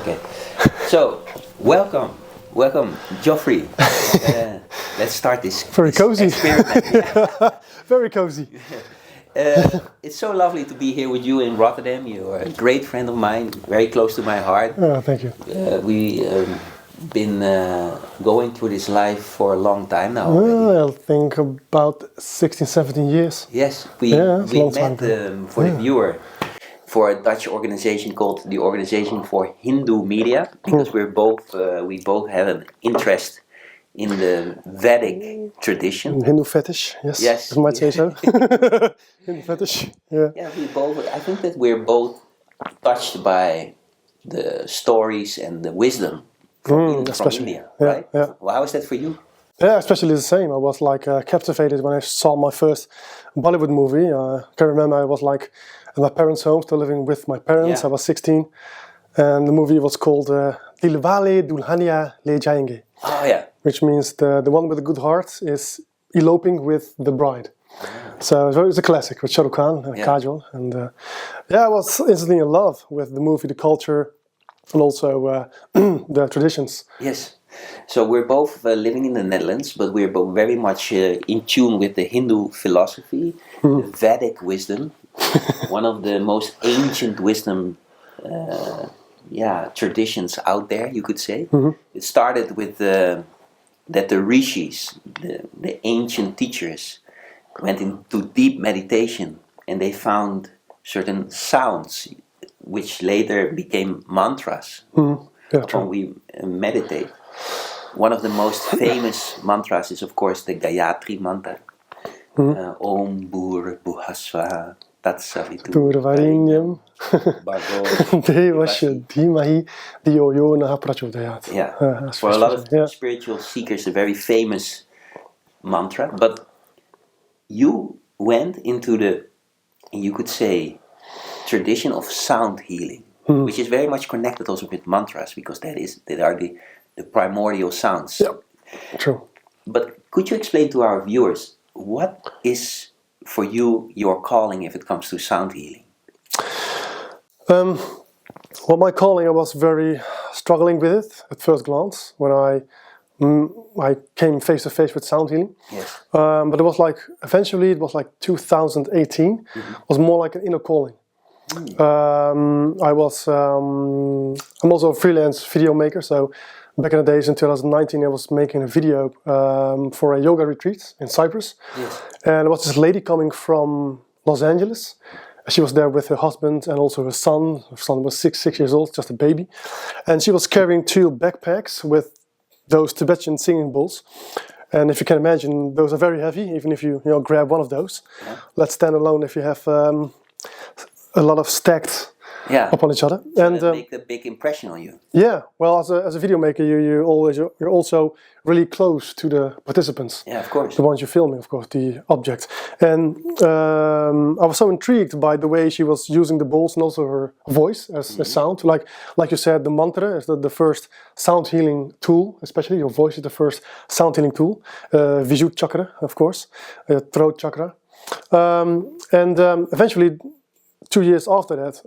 Okay. So, welcome, Geoffrey. Let's start this. Very cozy. Experiment. Yeah. Very cozy. It's so lovely to be here with you in Rotterdam. You are a great friend of mine, very close to my heart. Oh, thank you. We been going through this life for a long time now. I think about 16, 17 years. Yes, we met for the viewer for a Dutch organization called the Organization for Hindu Media, because we both have an interest in the Vedic tradition. Hindu fetish, yes. Yes, You might say so. Hindu fetish, yeah. Yeah, I think that we're both touched by the stories and the wisdom from India, right? Yeah. Well, how is that for you? Yeah, especially the same. I was like captivated when I saw my first Bollywood movie. I can remember I was like at my parents' home, still living with my parents. Yeah. I was 16, and the movie was called Dilwale Dulhania Le Jayenge, Oh yeah. which means the one with a good heart is eloping with the bride. So it's a classic with Shah Rukh Khan and Kajol, and I was instantly in love with the movie, the culture, and also the traditions. Yes. So we're both living in the Netherlands, but we're both very much in tune with the Hindu philosophy, the Vedic wisdom, one of the most ancient wisdom traditions out there, you could say. It started with that the rishis, the ancient teachers, went into deep meditation, and they found certain sounds which later became mantras when we meditate. One of the most famous mantras is, of course, the Gayatri mantra. Om Bhur Bhuhasvaha Tatsavitu Purvarinyam Devasya Dhimahi Dhiyo Yo Nah Prachodayat. Yeah, for a lot of spiritual seekers, a very famous mantra. But you went into the, you could say, tradition of sound healing, which is very much connected also with mantras, because that are the primordial sounds. Yeah, true. But could you explain to our viewers what is for you your calling if it comes to sound healing? Well, my calling, I was very struggling with it at first glance when I came face to face with sound healing. Yes. But it was like, eventually it was like 2018, it was more like an inner calling. I'm also a freelance video maker, so back in the days in 2019 I was making a video for a yoga retreat in Cyprus. Yes. And there was this lady coming from Los Angeles. She was there with her husband and also her son. Her son was six years old, just a baby. And she was carrying 2 backpacks with those Tibetan singing bowls. And if you can imagine, those are very heavy, even if you grab one of those. Yeah. Let's stand alone if you have a lot of stacked upon each other. So and that make a big impression on you. Yeah, well, as a video maker, you're also really close to the participants. Yeah, of course. The ones you're filming, of course, the object. And I was so intrigued by the way she was using the bowls and also her voice as a sound. Like you said, the mantra is the first sound healing tool, especially your voice is the first sound healing tool. Visuddha chakra, of course, throat chakra. Eventually, 2 years after that,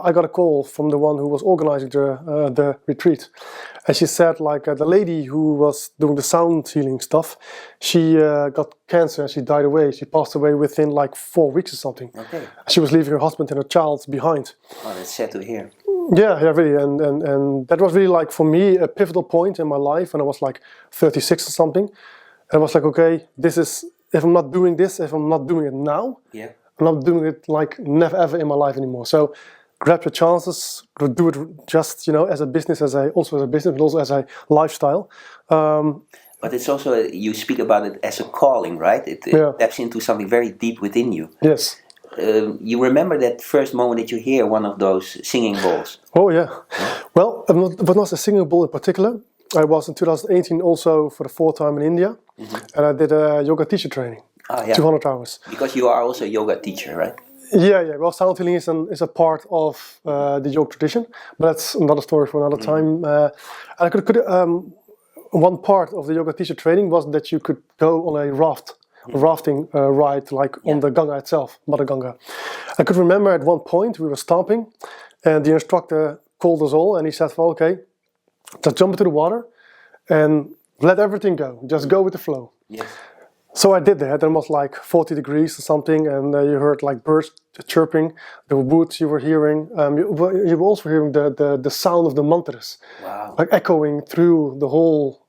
I got a call from the one who was organizing the retreat, and she said the lady who was doing the sound healing stuff, she got cancer and she died away. She passed away within 4 weeks or something. Okay. She was leaving her husband and her child behind. Oh, that's sad to hear. Yeah, really, and that was really for me a pivotal point in my life when I was 36 or something. And I was like, okay, this is, if I'm not doing this, if I'm not doing it now. Yeah. I'm not doing it never ever in my life anymore. So grab your chances, do it just as a business, but also as a lifestyle. But it's also, you speak about it as a calling, right? It taps into something very deep within you. Yes. You remember that first moment that you hear one of those singing bowls? Oh yeah. Well, it was not a singing bowl in particular. I was in 2018 also for the 4th time in India, and I did a yoga teacher training. 200 hours. Because you are also a yoga teacher, right? Yeah. Well, sound healing is a part of the yoga tradition, but that's another story for another time. And one part of the yoga teacher training was that you could go on a rafting ride, on the Ganga itself, Mother Ganga. I could remember at one point we were stopping, and the instructor called us all and he said, well, okay, just jump into the water and let everything go. Just go with the flow. Yes. So I did that. It was like 40 degrees or something, and you heard like birds chirping, the woods you were hearing. You were also hearing the sound of the mantras, Wow. like echoing through the whole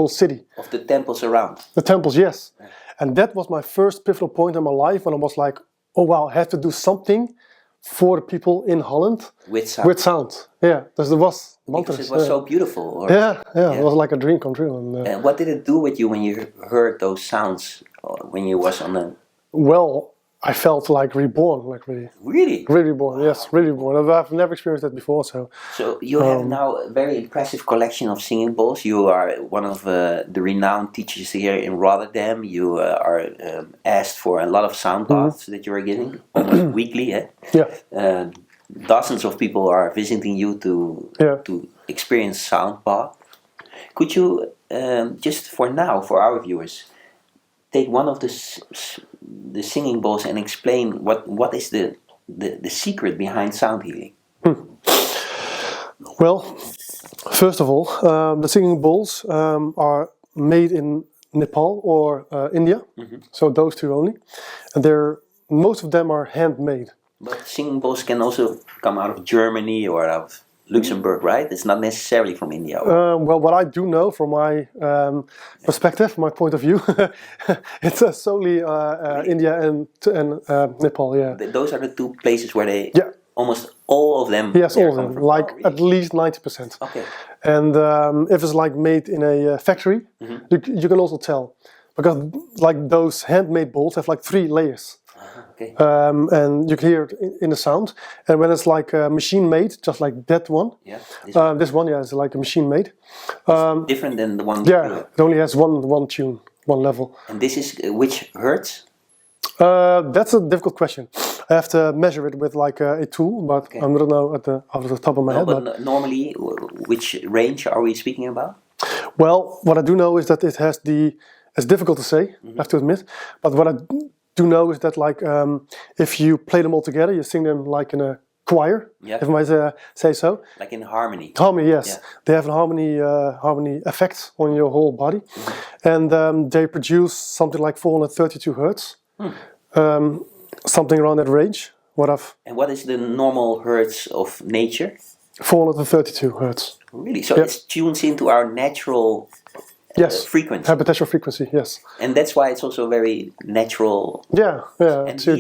city. Of the temples around. The temples, yes. Yeah. And that was my first pivotal point in my life when I was like, oh wow, I have to do something for the people in Holland with sound. Yeah, because there was mantras. Because it was so beautiful. Or, yeah, it was like a dream come true. And what did it do with you when you heard those sounds when you was on the... Well, I felt like reborn, like really. Really? Really reborn, wow. Yes, really reborn. I've never experienced that before, so... So you have now a very impressive collection of singing bowls. You are one of the renowned teachers here in Rotterdam. You are asked for a lot of sound baths that you are giving, almost weekly, eh? Yeah. Dozens of people are visiting you to experience sound bath. Could you, just for now, for our viewers, take one of the singing bowls and explain what is the secret behind sound healing? Well, first of all, the singing bowls are made in Nepal or India, so those two only, and most of them are handmade. But singing bowls can also come out of Germany or out of Luxembourg, right? It's not necessarily from India. Well, what I do know from my perspective, my point of view, it's solely India and Nepal. Yeah. Those are the two places where they almost all of them. Yes, all of them, like at least 90%. Okay. And if it's like made in a factory, you can also tell, because like those handmade bowls have like 3 layers. Okay. And you can hear it in the sound. And when it's like machine made, just like that one, this one is like a machine made. Different than the one. Yeah, it only has one tune, one level. And this is which hertz? That's a difficult question. I have to measure it with like a tool, but I don't know off the top of my head. But normally, which range are we speaking about? Well, what I do know is that it has it's difficult to say, I have to admit, but what I do know is that like if you play them all together, you sing them like in a choir, if I might say so. Like in harmony. Harmony, yes. Yeah. They have a harmony effect on your whole body, and they produce something like 432 hertz, something around that range. And what is the normal hertz of nature? 432 hertz. Really? So it tunes into our natural frequency. Habitational frequency, yes. And that's why it's also very natural. Yeah. And so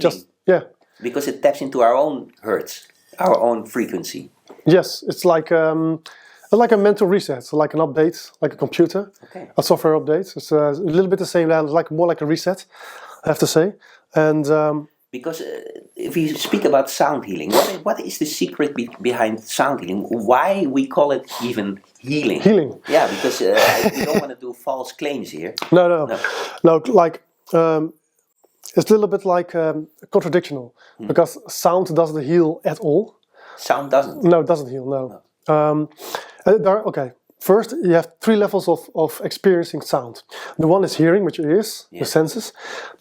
because it taps into our own hertz, our own frequency. Yes, it's like a mental reset, so like an update, like a computer, a software update. It's a little bit the same, like more like a reset, I have to say. And because if we speak about sound healing, what is the secret behind sound healing? Why we call it even healing? Healing. Yeah, because we don't want to do false claims here. No. Like it's a little bit like contradictional, because sound doesn't heal at all. Sound doesn't? No, it doesn't heal. No. First, you have 3 levels of experiencing sound. The one is hearing with your ears, the senses.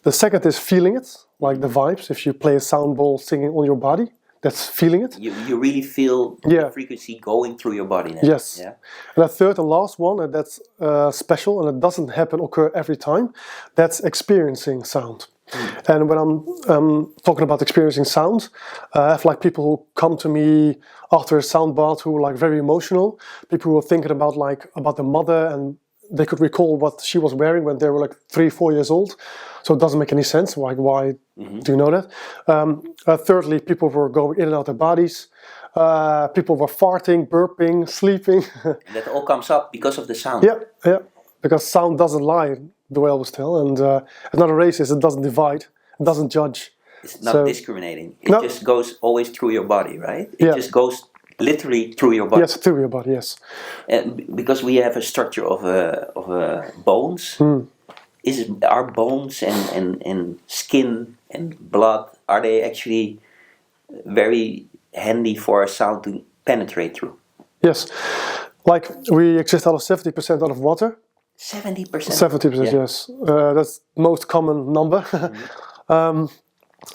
The second is feeling it, like the vibes. If you play a sound bowl singing on your body, that's feeling it. You really feel the frequency going through your body now. Yes. Yeah. And the third and last one, and that's special, and it doesn't occur every time, that's experiencing sound. And when I'm talking about experiencing sound, I have like people who come to me after a sound bath who are like very emotional, people who are thinking about the mother, and they could recall what she was wearing when they were like 3-4 years old. So it doesn't make any sense. Why do you know that? Thirdly, people were going in and out of their bodies. People were farting, burping, sleeping. And that all comes up because of the sound. Yeah. Because sound doesn't lie, the way I always tell. And it's not a racist. It doesn't divide. It doesn't judge. It's not discriminating. It just goes always through your body, right? It just goes literally through your body. Yes, through your body, yes. And because we have a structure of bones, our bones and skin and blood, are they actually very handy for a sound to penetrate through? Yes. Like we exist out of 70% out of water. 70%? 70%, yes. That's the most common number.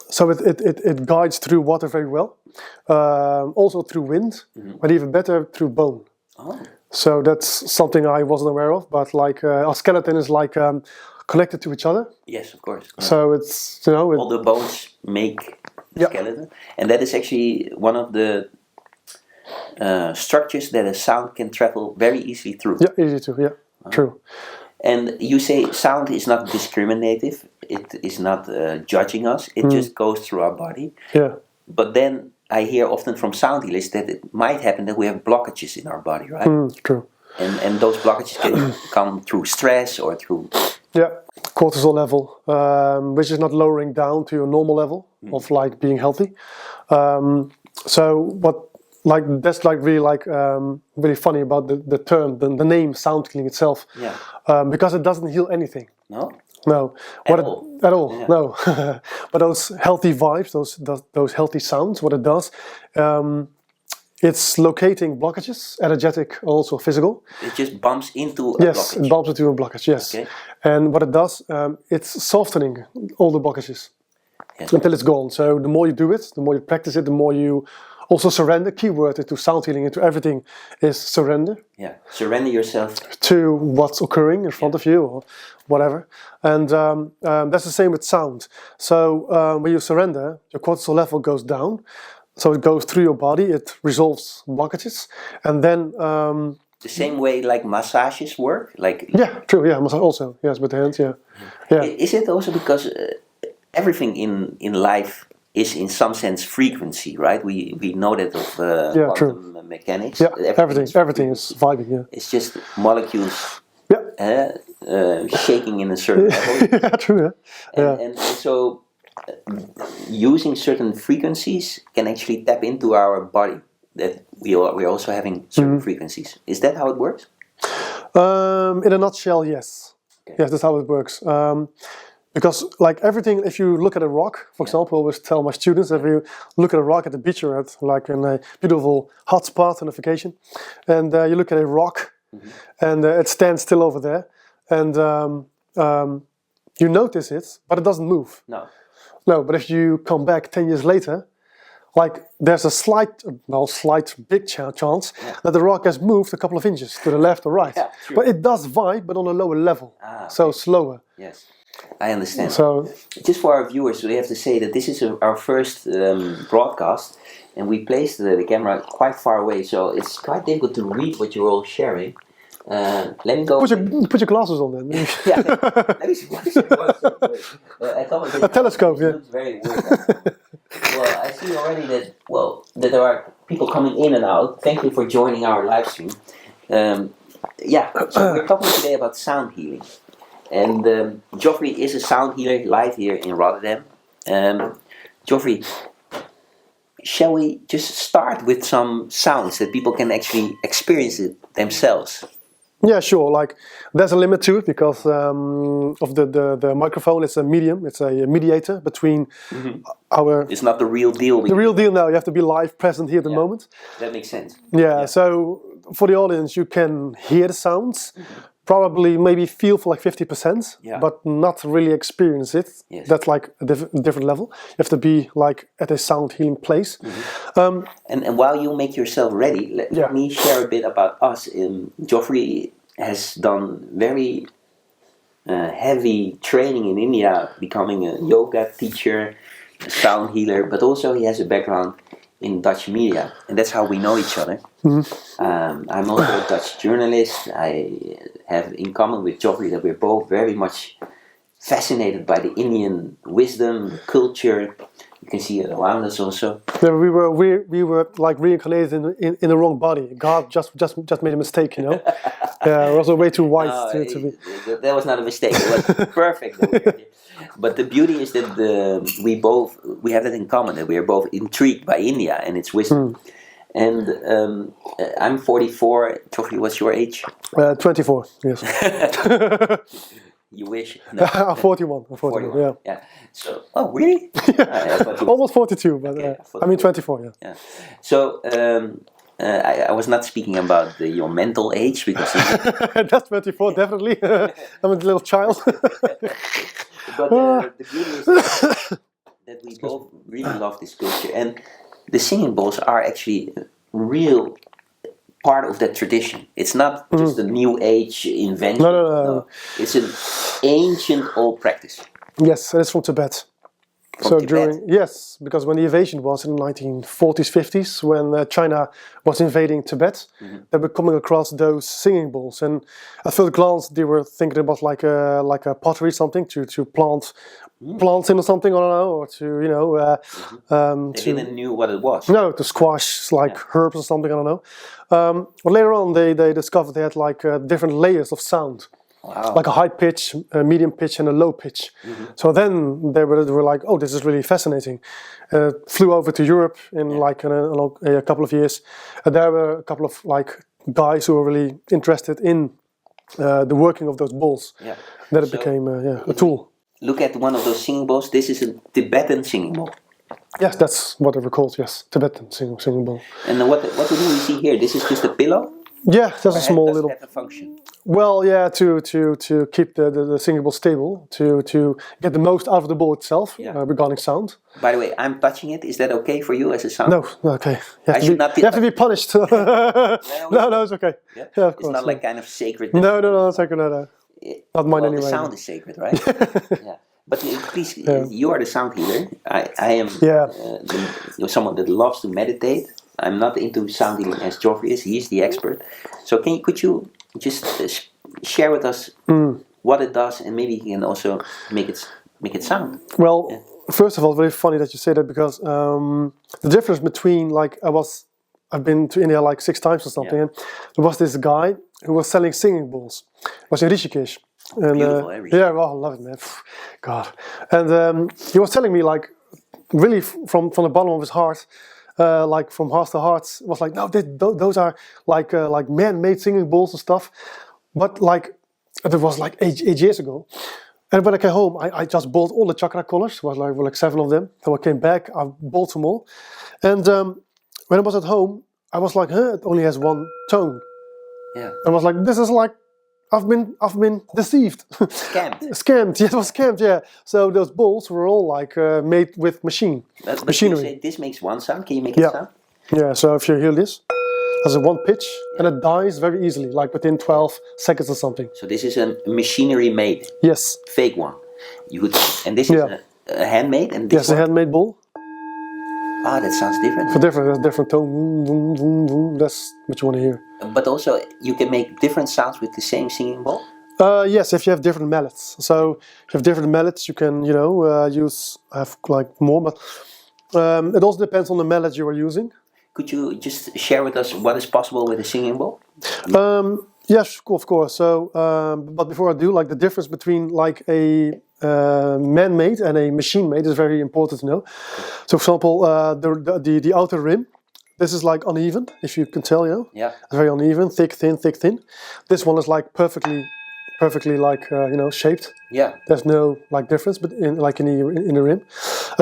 So it guides through water very well. also through wind, but even better through bone. Oh. So that's something I wasn't aware of, but like our skeleton is like connected to each other. Yes, of course. Yeah. So it's, you know... All the bones make the skeleton. And that is actually one of the structures that a sound can travel very easily through. Yeah, easy to, true. And you say sound is not discriminative, it is not judging us, it just goes through our body. Yeah. But then I hear often from sound healers that it might happen that we have blockages in our body, right? True. And those blockages can come through stress or through... Yeah, cortisol level, which is not lowering down to your normal level of like being healthy. So what... Like that's like really funny about the term, the name sound healing itself, because it doesn't heal anything. No, at all. Yeah. No. But those healthy vibes, those healthy sounds, what it does, it's locating blockages, energetic, also physical. It just bumps into a blockage. Yes, it bumps into a blockage. Yes, okay. And what it does, it's softening all the blockages until it's gone. So the more you do it, the more you practice it, the more you also surrender. Keyword into sound healing, into everything, is surrender. Yeah, surrender yourself to what's occurring in front of you or whatever. And that's the same with sound. So when you surrender, your cortisol level goes down. So it goes through your body, it resolves blockages. And then... the same way like massages work? Like yeah, true, yeah, massage also. Yes, with the hands, yeah. Is it also because everything in life is in some sense frequency, right? We know that of quantum mechanics. Yeah, everything is vibing, yeah. It's just molecules shaking in a certain level. Yeah, true, yeah. And so using certain frequencies can actually tap into our body, that we're also having certain frequencies. Is that how it works? In a nutshell, yes. Okay. Yes, that's how it works. Because like everything, if you look at a rock, for example, I always tell my students, if you look at a rock at the beach or at like in a beautiful hot spot on a vacation, and you look at a rock, and it stands still over there, and you notice it, but it doesn't move. No, but if you come back 10 years later, like there's a slight big chance that the rock has moved a couple of inches to the left or right. Yeah, but it does vibe, but on a lower level, so slower. Yes. I understand. So, just for our viewers, we have to say that this is our first broadcast, and we placed the camera quite far away, so it's quite difficult to read what you're all sharing. Let me go. Put your glasses on then. Let me see. A telescope, yeah. Looks very weird. Well, I see already that there are people coming in and out. Thank you for joining our live stream. So we're talking today about sound healing. And Geoffrey is a sound healer live here in Rotterdam. Geoffrey, shall we just start with some sounds that people can actually experience it themselves? Yeah, sure. Like there's a limit to it because of the microphone. It's a medium. It's a mediator between our... It's not the real deal. The real deal now. You have to be live, present here at the moment. That makes sense. Yeah. So for the audience, you can hear the sounds. Probably maybe feel for like 50%, but not really experience it. Yes. That's like a different level. You have to be like at a sound healing place. And while you make yourself ready, let me share a bit about us. Geoffrey has done very heavy training in India, becoming a yoga teacher, a sound healer, but also he has a background in Dutch media, and that's how we know each other. I'm also a Dutch journalist. I have in common with Geoffrey that we're both very much fascinated by the Indian wisdom, culture. You can see it around us also. Yeah, we were like reincarnated in the wrong body. God just made a mistake, you know. We're also way too wise to be. That was not a mistake. It was perfect. But the beauty is that we have that in common, that we are both intrigued by India and its wisdom. And I'm 44. Geoffrey, what's your age? 24. Yes. You wish. No. I'm 41. I'm 41. Yeah. So, really? Almost 42, but I mean 24. Yeah. So I was not speaking about your mental age because that's 24 definitely. I'm a little child. But the beauty is that we both really love this culture. And the singing bowls are actually real part of that tradition. It's not just a new age invention. No. It's an ancient old practice. Yes, it's from Tibet. From Tibet? Yes, because when the invasion was in the 1940s, 50s, when China was invading Tibet, they were coming across those singing bowls, and at first glance they were thinking it was like a pottery, something to plant plants in or something, I don't know, or to They didn't knew what it was. No, to squash herbs or something, I don't know. But later on they discovered they had different layers of sound. Wow. Like a high pitch, a medium pitch, and a low pitch. So then they were like, "Oh, this is really fascinating." Flew over to Europe in a couple of years. And there were a couple of guys who were really interested in the working of those bowls. Yeah. That it became a tool. Look at one of those singing bowls. This is a Tibetan singing bowl. Yes, that's what they were called. Yes, Tibetan singing bowl. And what do we see here? This is just a pillow. Yeah, just a small little. Does it have a function? Well, yeah, to keep the singing bowl stable, to get the most out of the bowl itself regarding sound. By the way, I'm touching it. Is that okay for you as a sound? No, okay. You have to be punished. No, it's okay. Yeah, of course. It's not like kind of sacred. No, it's sacred. No. Not mine anyway. The sound is sacred, right? Yeah. But please, you are the sound healer. I am someone that loves to meditate. I'm not into sound healing as Geoffrey is. He's the expert. So could you just share with us what it does, and maybe you can also make it sound? Well, first of all, very funny that you say that, because the difference between I've been to India 6 times or something, and there was this guy who was selling singing bowls. It was in Rishikesh. And, beautiful, yeah, well, I love it, man. God. And he was telling me really from the bottom of his heart, from heart to heart, was like, no, those are man-made singing bowls and stuff. But it was 8 years ago. And when I came home, I just bought all the chakra collars. It was like 7 of them. So I came back, I bought them all. And when I was at home, I was like, it only has 1 tone. Yeah. I was like, this is I've been deceived. Scammed. Yeah, it was scammed. Yeah. So those bowls were all made with machinery. You say this makes 1 sound. Can you make it sound? Yeah. So if you hear this, there's a 1 pitch, and it dies very easily, within 12 seconds or something. So this is a machinery made. Yes. Fake one. And this is a handmade. And this a handmade bowl. Ah, that sounds different. For different tone. Vroom, vroom, vroom. That's what you want to hear. But also, you can make different sounds with the same singing bowl? Yes, if you have different mallets. So if you have different mallets, you can, have more. But it also depends on the mallet you are using. Could you just share with us what is possible with a singing bowl? Yes, of course. So, but before I do, the difference between a man-made and a machine-made is very important to know. So, for example, the outer rim. This is uneven, if you can tell, Yeah. It's very uneven, thick, thin, thick, thin. This one is perfectly shaped. Yeah. There's no difference, but in the rim.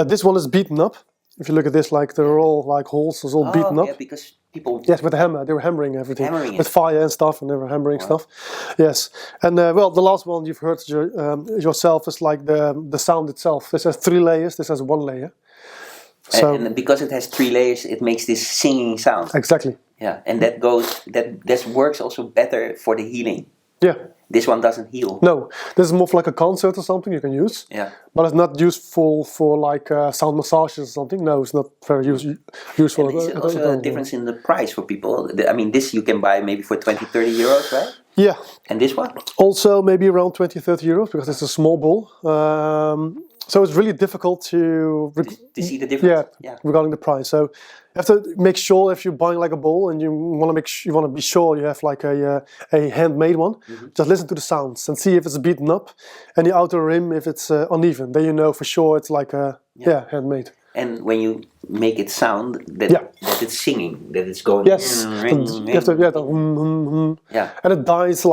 This one is beaten up. If you look at this, they're all holes. It's all beaten up. Yeah, because people. Yes, with a hammer. They were hammering everything. With it. fire and stuff, and they were hammering stuff. Yes, and the last one you've heard yourself is the sound itself. This has 3 layers. This has 1 layer. So, and because it has 3 layers, it makes this singing sound. Exactly. Yeah, and that works also better for the healing. Yeah. This one doesn't heal. No, this is more for a concert or something you can use. Yeah. But it's not useful for sound massages or something. No, it's not very useful. And it's also a difference in the price for people. This you can buy maybe for 20, 30 euros, right? Yeah. And this one? Also maybe around 20, 30 euros, because it's a small bowl. So it's really difficult to see the difference. Yeah, regarding the price. So you have to make sure, if you're buying a bowl and you want to be sure you have a handmade one. Just listen to the sounds and see if it's beaten up, and the outer rim if it's uneven. Then you know for sure it's handmade. And when you make it sound, that it's singing, that it's going. Yes, you have to and it dies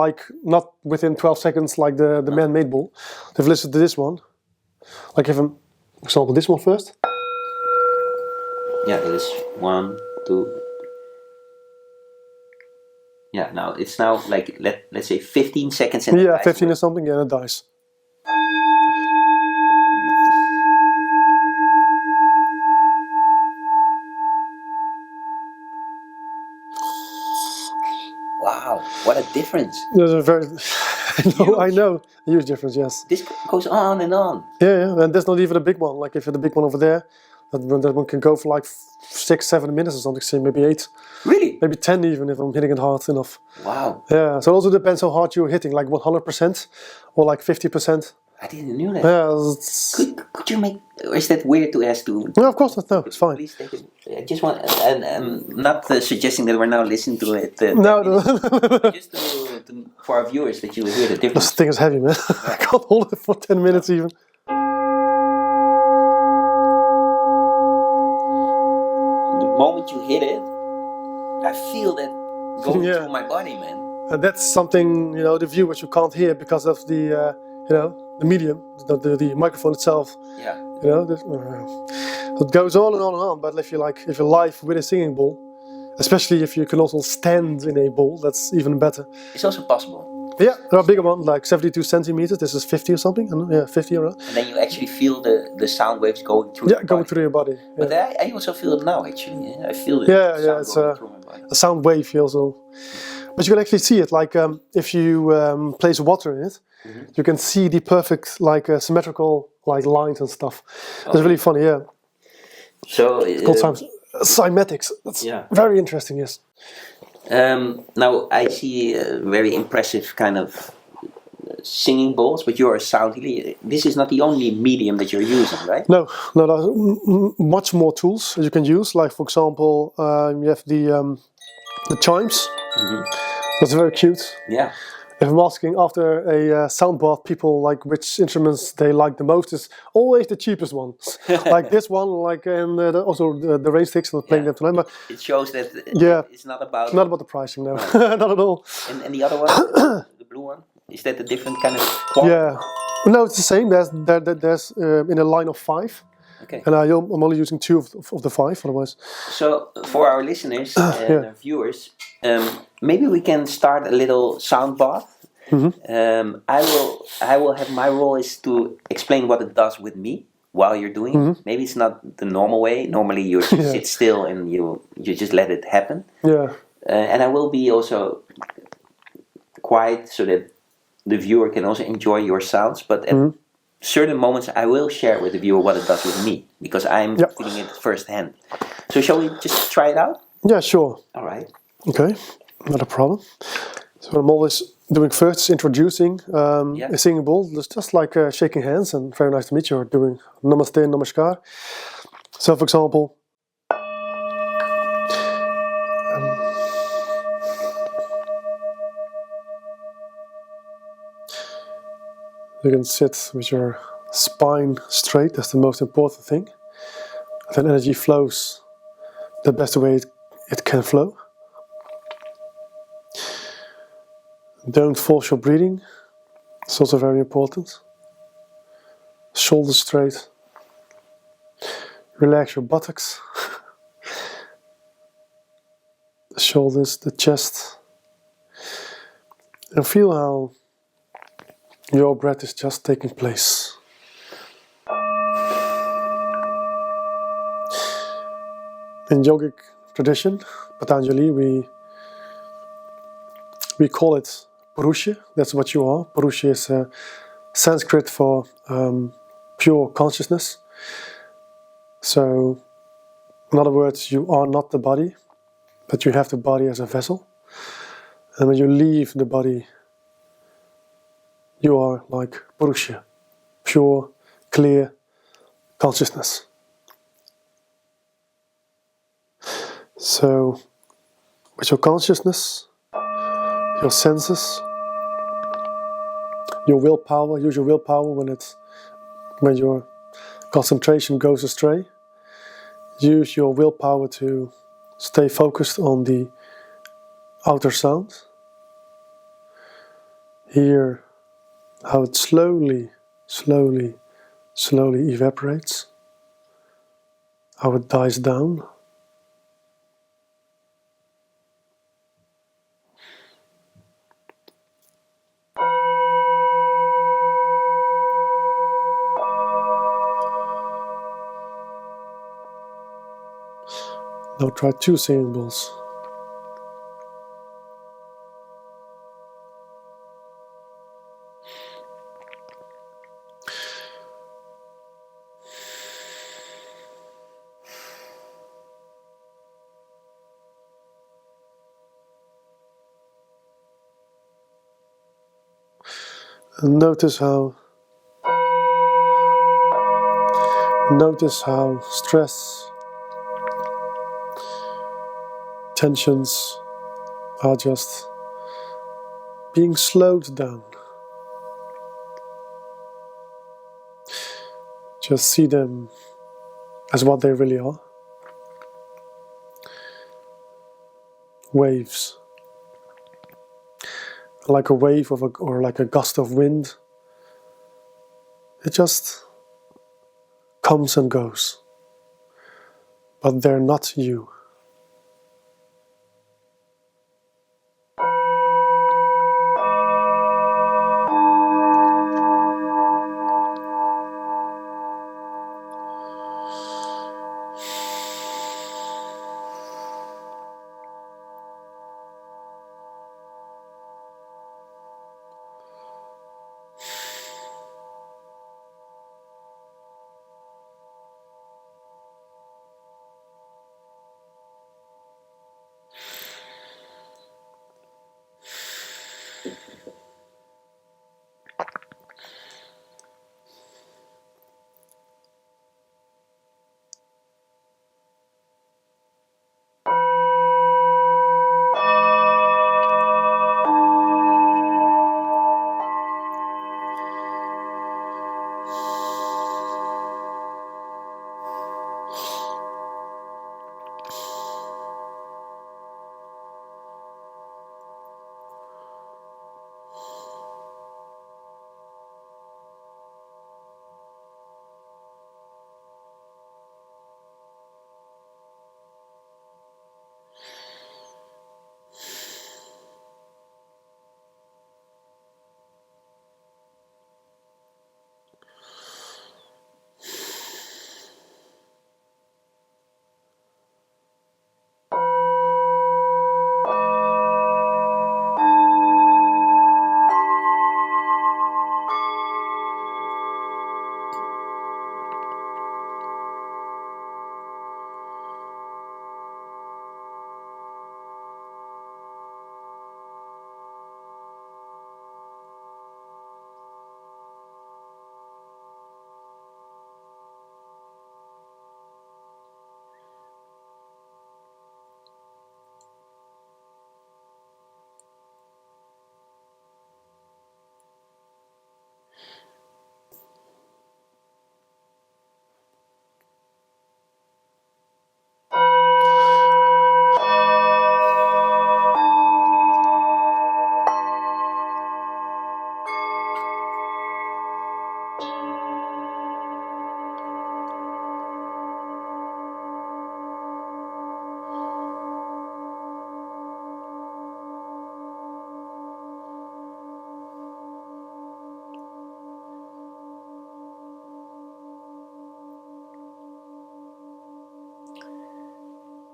not within 12 seconds like the man-made bowl. They've listened to this one. If I'm, for example, this one first. Yeah, it is 1, 2. Yeah, now it's let's say 15 seconds. And 15 or something, and it dies. Wow, what a difference. There's a very, I Huge. know, a huge difference, yes. This goes on and on. Yeah, and there's not even a big one. Like if you're the big one over there, that one can go for like 6, 7 minutes or something, say maybe 8, Really? maybe 10 even if I'm hitting it hard enough. Wow. Yeah, so it also depends how hard you're hitting, like 100% or like 50%. I didn't know that. Yeah, it's, Could you make, or is that weird to ask to? no, of course not. No, it's fine. Please take it. I just want, and I'm not suggesting that we're now listening to it. No, no. Just for our viewers that you will hear the difference. This thing is heavy, man. I can't hold it for 10 minutes even. The moment you hit it, I feel that going Yeah. through my body, man. And that's something, the viewers you can't hear because of the, the medium, the microphone itself. Yeah. It goes on and on and on. But if you're live with a singing bowl, especially if you can also stand in a bowl, that's even better. It's also possible. Yeah, there are bigger ones, like 72 centimeters. This is 50 or something. Yeah, 50 around. And then you actually feel the sound waves going through. Yeah, going through your body. Yeah. But I also feel it now. Actually, I feel it. Yeah, it's going through my body. a sound wave also. But you can actually see it, like if you place water in it, you can see the perfect, symmetrical, lines and stuff. It's really funny, yeah. So It's called cymatics. That's very interesting, yes. Now I see a very impressive kind of singing bowls, but you're a sound healer. This is not the only medium that you're using, right? No, there's much more tools you can use. Like for example, you have the chimes. That's very cute. Yeah. If I'm asking after a sound bath, people like which instruments they like the most, is always the cheapest ones. Like this one, and also the rain sticks. I'm not playing them tonight, but it shows that it's not about the pricing, no, not at all. And the other one, the blue one, is that a different kind of quality? Yeah, no, it's the same. There's in a line of 5. Okay. And I'm only using 2 of the 5, otherwise. So for our listeners and our viewers, maybe we can start a little sound bath. I will have, my role is to explain what it does with me while you're doing it. Maybe it's not the normal way. Normally you just sit still and you just let it happen. Yeah. And I will be also quiet so that the viewer can also enjoy your sounds. But at certain moments I will share with the viewer what it does with me, because I'm feeling it firsthand. So shall we just try it out? Yeah, sure. All right. Okay, not a problem. So what I'm always doing first is introducing a singing bowl. It's just like shaking hands and very nice to meet you, or doing namaste and namaskar. So for example, you can sit with your spine straight. That's the most important thing. Then energy flows the best way it can flow. Don't force your breathing. It's also very important. Shoulders straight. Relax your buttocks. The shoulders, the chest. And feel how your breath is just taking place. In yogic tradition, Patanjali, we call it Purusha. That's what you are. Purusha is Sanskrit for pure consciousness. So, in other words, you are not the body, but you have the body as a vessel. And when you leave the body, you are like Purusha, pure, clear consciousness. So, with your consciousness, your senses, your willpower, use your willpower when your concentration goes astray. Use your willpower to stay focused on the outer sound. Hear how it slowly evaporates, how it dies down. Now try 2 singing bowls. And notice how stress, tensions are just being slowed down. Just see them as what they really are. Waves. Like a wave or like a gust of wind. It just comes and goes. But they're not you.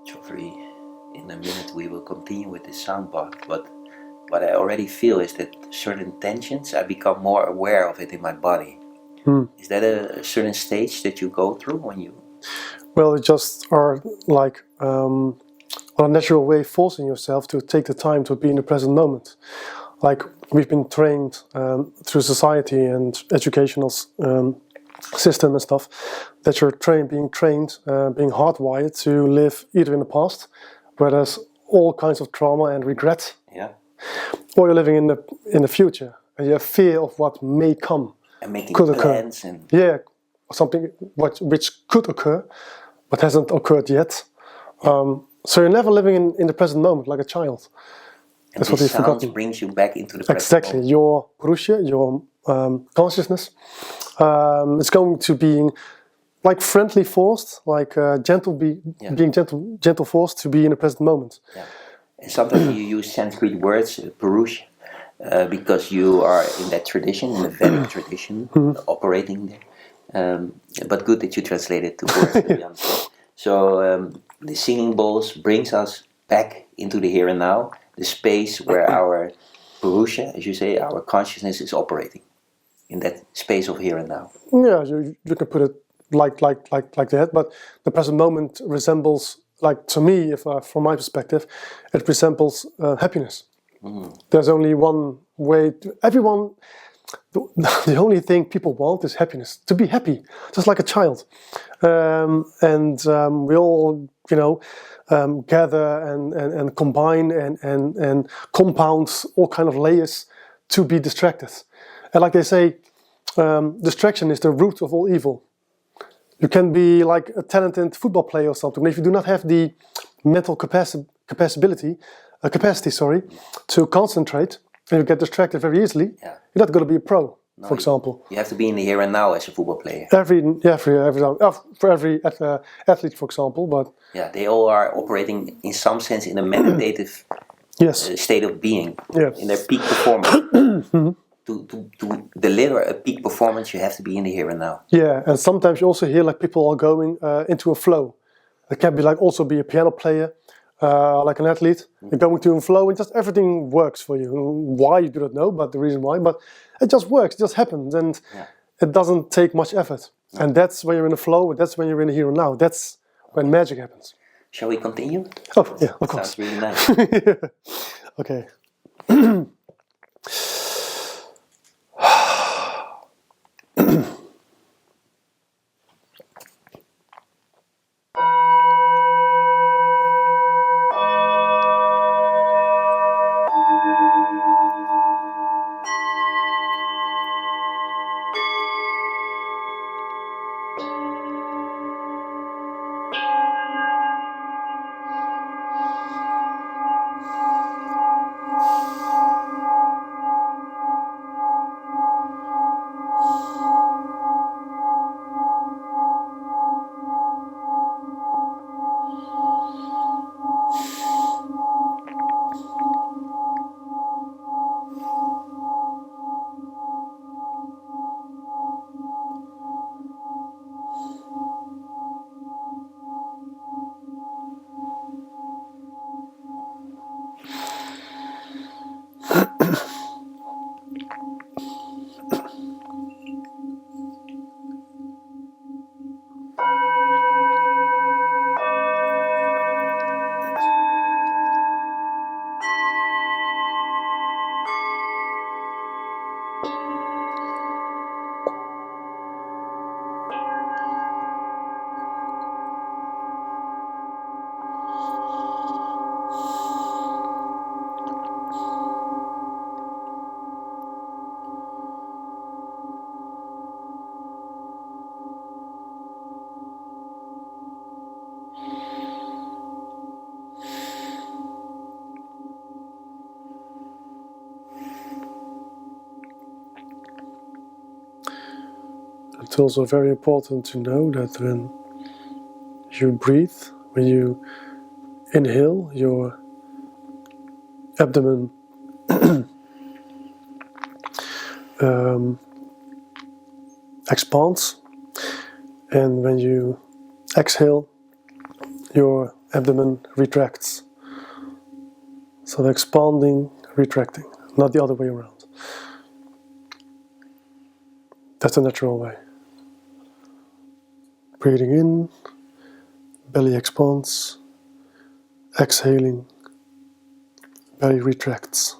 Geoffrey, in a minute we will continue with this sound part, but what I already feel is that certain tensions, I become more aware of it in my body. Is that a certain stage that you go through when you... Well, it just are like on a natural way forcing yourself to take the time to be in the present moment. Like we've been trained through society and educational system and stuff, that you're being trained, being hardwired to live either in the past, where there's all kinds of trauma and regret, or you're living in the future and you have fear of what may come, and making could plans occur. Yeah, something which could occur, but hasn't occurred yet. So you're never living in the present moment like a child. And that's what we've forgotten. Brings you back into the present exactly moment. Your Purusha, your consciousness, is going to being like friendly forced, like being gentle forced to be in the present moment. Yeah. And sometimes you use Sanskrit words, Purusha, because you are in that tradition, in the Vedic tradition, operating there. But good that you translate it to words that we understand. So the singing bowls brings us back into the here and now, the space where our Purusha, as you say, our consciousness is operating, in that space of here and now. Yeah, you can put it like that, but the present moment resembles, like to me, from my perspective, it resembles happiness. There's only one way. Everyone the only thing people want is happiness, to be happy, just like a child. We all, gather and combine and compound all kind of layers to be distracted. And like they say, distraction is the root of all evil. You can be like a talented football player or something, but if you do not have the mental capacity, to concentrate, and you get distracted very easily, you're not going to be a pro, for example. You have to be in the here and now as a football player. For every athlete, for example, but yeah, they all are operating in some sense in a meditative state of being, in their peak performance. To deliver a peak performance, you have to be in the here and now. Yeah, and sometimes you also hear like people are going into a flow. It can be like also be a piano player, like an athlete. You're going to a flow and just everything works for you. Why, you do not know, but the reason why. But it just works, it just happens, and it doesn't take much effort. And that's when you're in a flow, that's when you're in the here and now. That's when magic happens. Shall we continue? Oh, yeah, of course. Sounds really nice. Okay. It's also very important to know that when you breathe, when you inhale, your abdomen expands, and when you exhale, your abdomen retracts. So expanding, retracting, not the other way around. That's the natural way. Breathing in, belly expands, exhaling, belly retracts.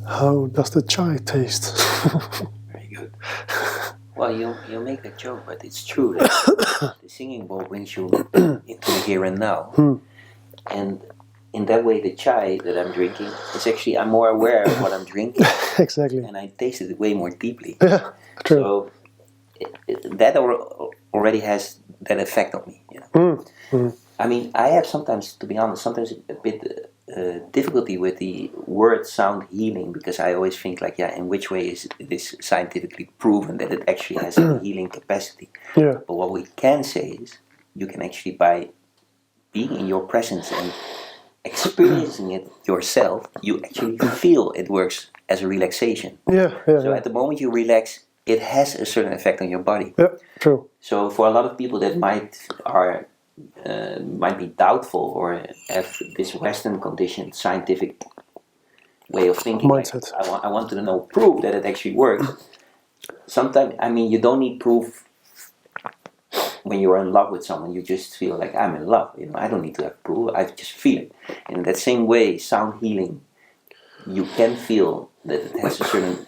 How does the chai taste? Very good. Well, you make that joke, but it's true that the singing bowl brings you into the here and now. And in that way, the chai that I'm drinking is actually, I'm more aware of what I'm drinking. Exactly. And I taste it way more deeply. Yeah, true. So that already has that effect on me. You know? I mean, I have sometimes, to be honest, sometimes a bit difficulty with the word sound healing, because I always think like, yeah, in which way is this scientifically proven that it actually has a healing capacity? Yeah. But what we can say is, you can actually, by being in your presence and experiencing it yourself, you actually feel it works as a relaxation. Yeah. So at the moment you relax, it has a certain effect on your body. Yeah, true. So for a lot of people that might be doubtful or have this Western conditioned scientific way of thinking, mindset. Like, I want to know proof that it actually works. Sometimes, I mean, you don't need proof. When you are in love with someone, you just feel like, I'm in love. You know, I don't need to have proof. I just feel it. And in that same way, sound healing, you can feel that it has a certain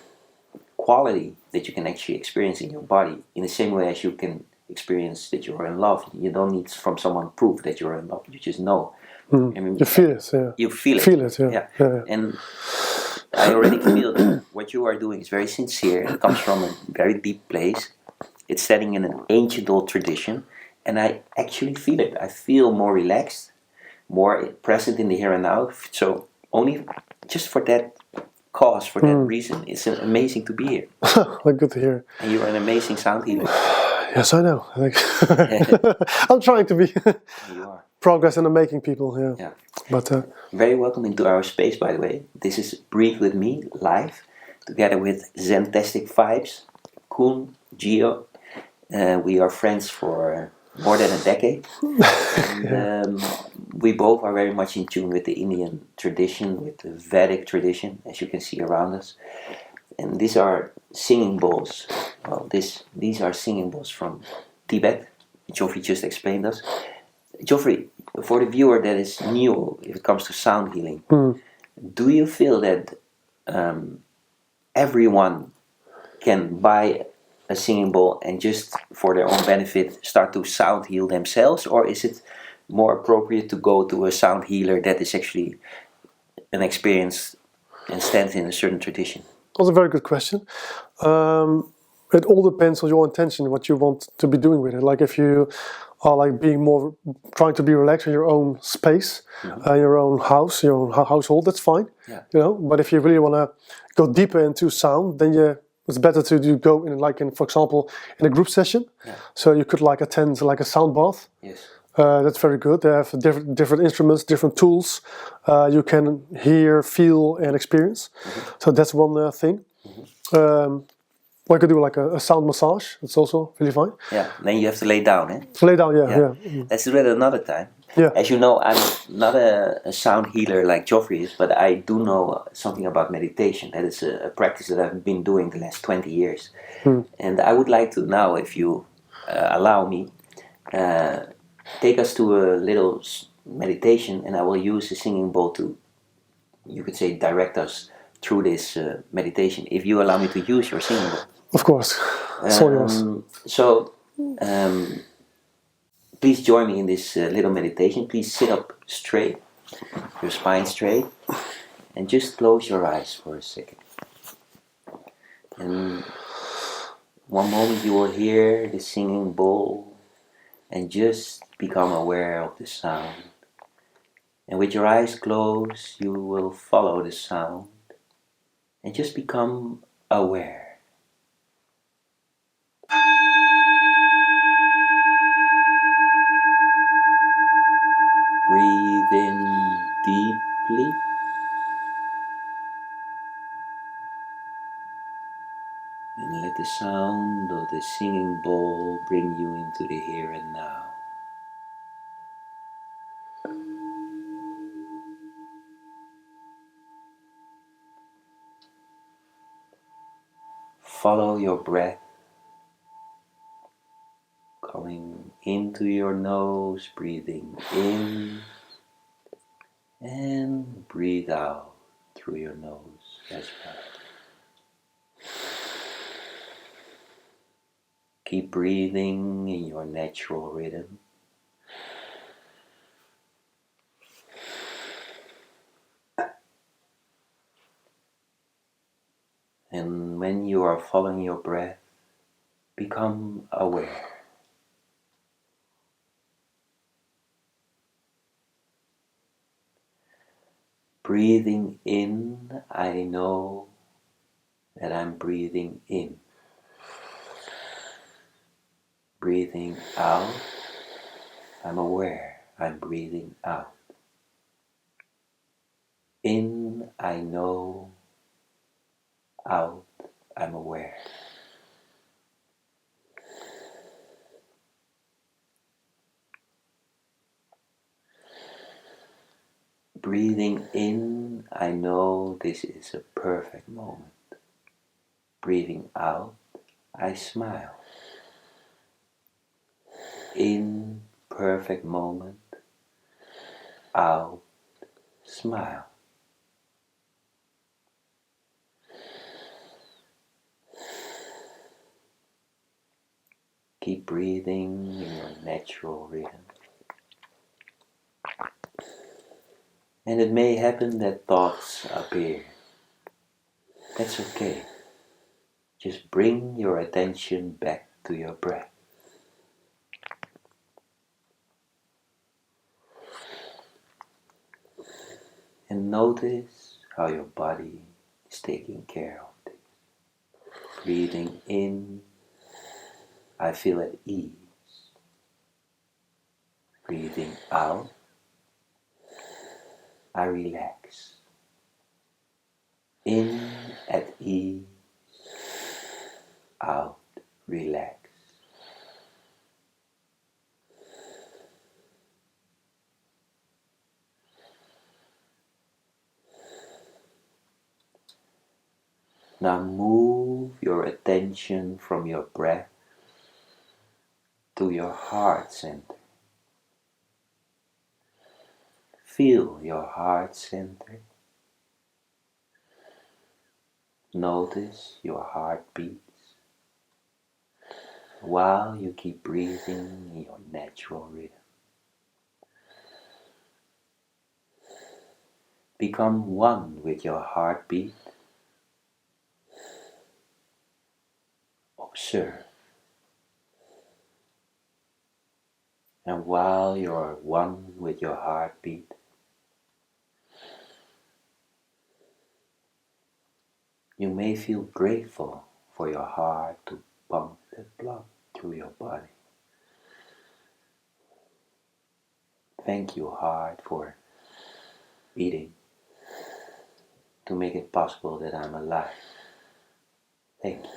quality that you can actually experience in your body. In the same way as you can experience that you are in love. You don't need from someone proof that you are in love. You just know. I mean, You feel it. Yeah. You feel it. Feel it. Yeah. And I already feel that what you are doing is very sincere. It comes from a very deep place. It's standing in an ancient old tradition, and I actually feel it. I feel more relaxed, more present in the here and now. So only just for that cause, for that reason, it's amazing to be here. Good to hear. And you're an amazing sound healer. Yes, I know. I'm trying to be You are. progress in the making, people. Yeah. But very welcome into our space, by the way. This is Breathe With Me live, together with Zentastic Vibes, Kun, Geo. We are friends for more than a decade. And, we both are very much in tune with the Indian tradition, with the Vedic tradition, as you can see around us. And these are singing bowls. Well, these are singing bowls from Tibet. Geoffrey just explained us. Geoffrey, for the viewer that is new if it comes to sound healing, do you feel that everyone can buy a singing bowl and just for their own benefit start to sound heal themselves, or is it more appropriate to go to a sound healer that is actually an experience and stands in a certain tradition? That's a very good question. It all depends on your intention, what you want to be doing with it. Like if you are like being more trying to be relaxed in your own space, your own house, your own household, that's fine. Yeah. You know. But if you really want to go deeper into sound, then it's better to go in, like in, for example, in a group session. Yeah. So you could like attend like a sound bath. Yes. That's very good. They have different instruments, different tools. You can hear, feel, and experience. So that's one thing. Or you could do like a sound massage. It's also really fine. Yeah. Then you have to lay down, eh? Lay down, yeah. Let's do it another time. Yeah. As you know, I'm not a sound healer like Geoffrey is, but I do know something about meditation. That is a practice that I've been doing the last 20 years. And I would like to now, if you allow me, take us to a little meditation, and I will use the singing bowl to, you could say, direct us through this meditation, if you allow me to use your singing bowl. Of course. It's all yours. So, please join me in this little meditation. Please sit up straight, your spine straight, and just close your eyes for a second. And one moment you will hear the singing bowl and just become aware of the sound. And with your eyes closed, you will follow the sound and just become aware. Breathe in deeply. And let the sound of the singing bowl bring you into the here and now. Follow your breath, going into your nose, breathing in breathe out through your nose as well. Keep breathing in your natural rhythm. And when you are following your breath, become aware. Breathing in, I know that I'm breathing in. Breathing out, I'm aware I'm breathing out. In, I know. Out, I'm aware. Breathing in, I know this is a perfect moment. Breathing out, I smile. In, perfect moment. Out, smile. Keep breathing in your natural rhythm. And it may happen that thoughts appear. That's okay. Just bring your attention back to your breath. And notice how your body is taking care of this. Breathing in, I feel at ease. Breathing out, I relax. In, at ease. Out, relax. Now move your attention from your breath to your heart center. Feel your heart center. Notice your heartbeats while you keep breathing in your natural rhythm. Become one with your heartbeat. Observe. And while you are one with your heartbeat, you may feel grateful for your heart to pump that blood through your body. Thank you, heart, for beating to make it possible that I'm alive. Thank you.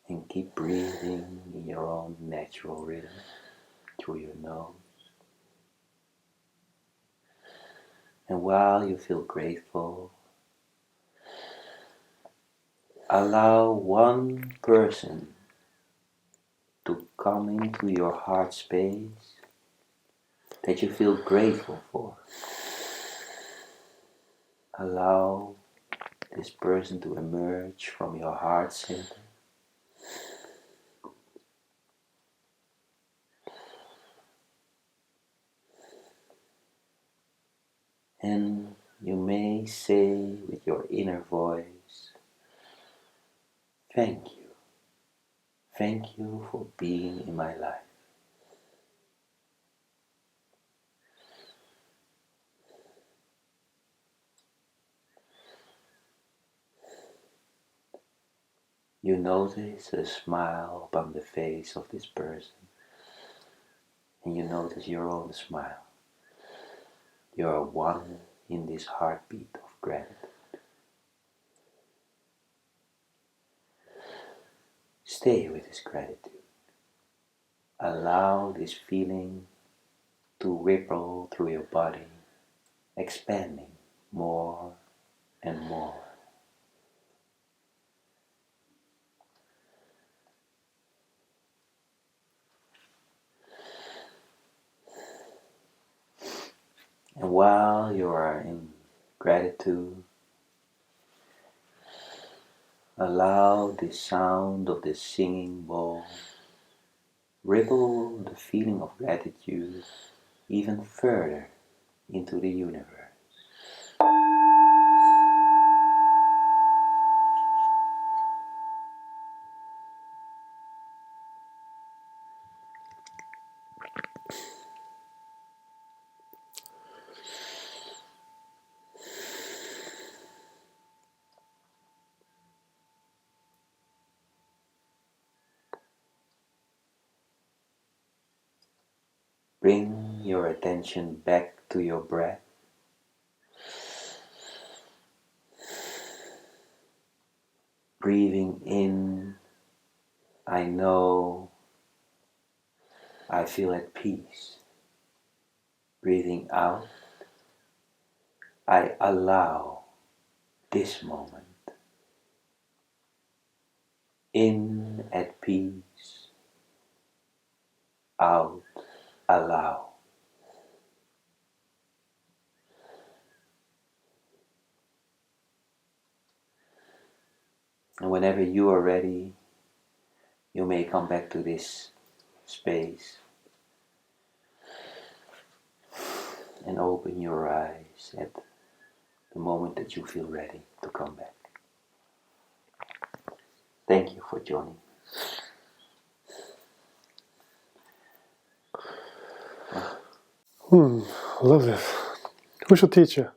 And keep breathing in your own natural rhythm through your nose. And while you feel grateful, allow one person to come into your heart space that you feel grateful for. Allow this person to emerge from your heart center. And you may say with your inner voice, thank you. Thank you for being in my life. You notice a smile upon the face of this person, and you notice your own smile. You are one in this heartbeat of gratitude. Stay with this gratitude. Allow this feeling to ripple through your body, expanding more and more. And while you are in gratitude, allow the sound of the singing bowl ripple the feeling of gratitude even further into the universe. Bring your attention back to your breath. Breathing in, I know, I feel at peace. Breathing out, I allow this moment. In at peace, out, allow. And whenever you are ready, you may come back to this space and open your eyes at the moment that you feel ready to come back. Thank you for joining. I love this. Who's your teacher?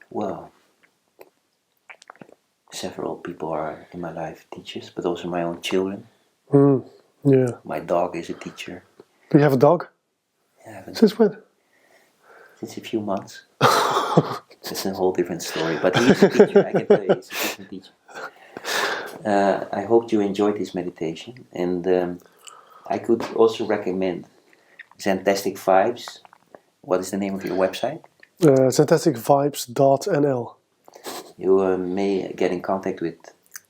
Well, several people are in my life teachers, but also my own children. Yeah. My dog is a teacher. Do you have a dog? I haven't Since when? since a few months. It's a whole different story, but he's a teacher. I can tell you, he's a different teacher. I hope you enjoyed this meditation, and I could also recommend Zentastic Vibes. What is the name of your website? Zentasticvibes.nl. You may get in contact with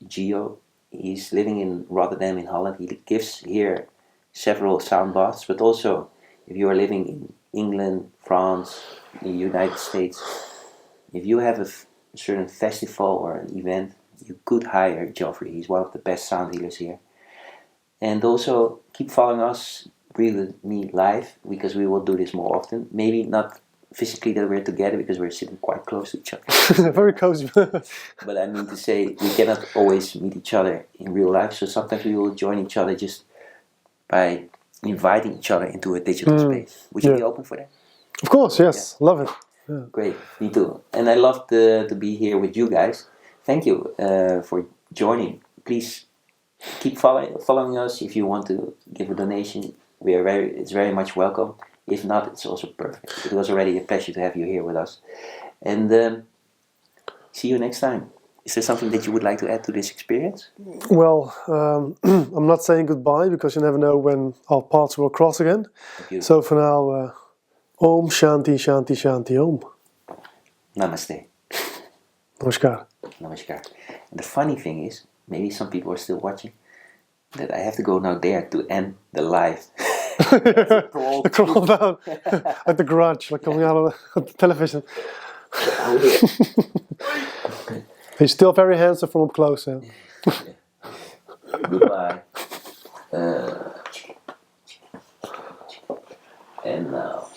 Geo. He's living in Rotterdam in Holland. He gives here several sound baths, but also if you are living in England, France, the United States, if you have a certain festival or an event, you could hire Geoffrey. He's one of the best sound healers here. And also keep following us, Breathe With Me live, because we will do this more often. Maybe not physically that we're together because we're sitting quite close to each other. Very cozy. But I mean to say, we cannot always meet each other in real life, so sometimes we will join each other just by inviting each other into a digital space. Would you be open for that? Of course, yes. Love it. Great, me too. And I love to be here with you guys. Thank you for joining. Please keep following us. If you want to give a donation, it's very much welcome. If not, it's also perfect. It was already a pleasure to have you here with us. And see you next time. Is there something that you would like to add to this experience? Well, I'm not saying goodbye because you never know when our paths will cross again. So for now, Om Shanti Shanti Shanti Om. Namaste. Namaskar. Namaskar. And the funny thing is, maybe some people are still watching, that I have to go now there to end the live. Crawl down at the garage, like coming out of the television. He's still very handsome from up close. Yeah. Goodbye. And now.